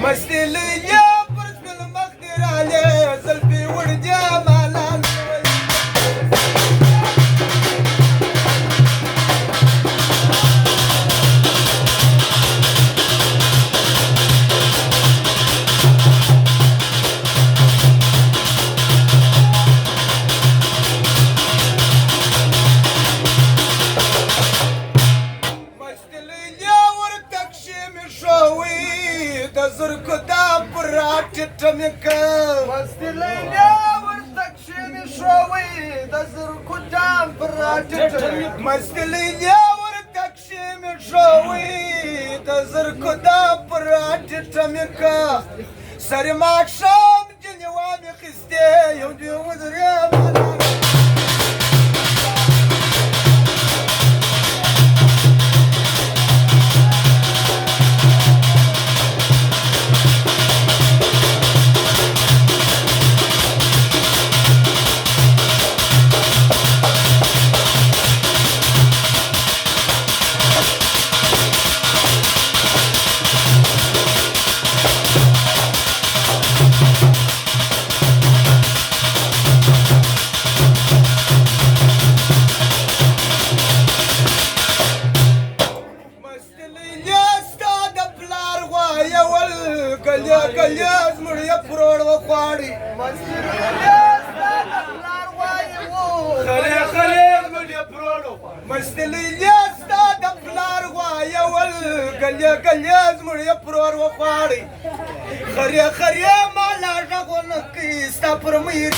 مستي ليا برد بالمقدر عليه زلفي والجمال زرق دام برات تتمكا مستلينا ورتك شيمي شوي دزرق دام برات تتمكا مستلينا ورتك شيمي شوي دزرق دام برات تتمكا سري ما شام جني وامي خستي يودي وذري کلیاز مړیا پروړ وخواړي خلې خلې مړیا پروړ مستلیاز دا د پلار وایي ول کلیاز مړیا پروړ وخواړي خریا خریا مالا ژغون کی ستا پر میر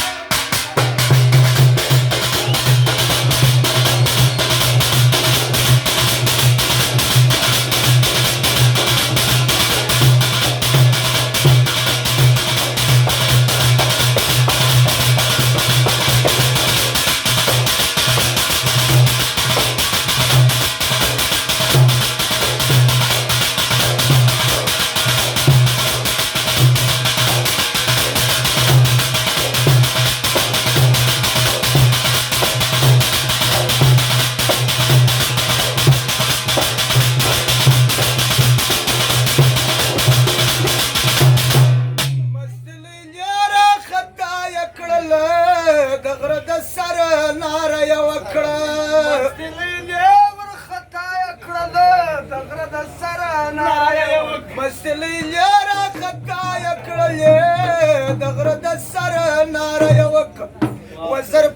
وزر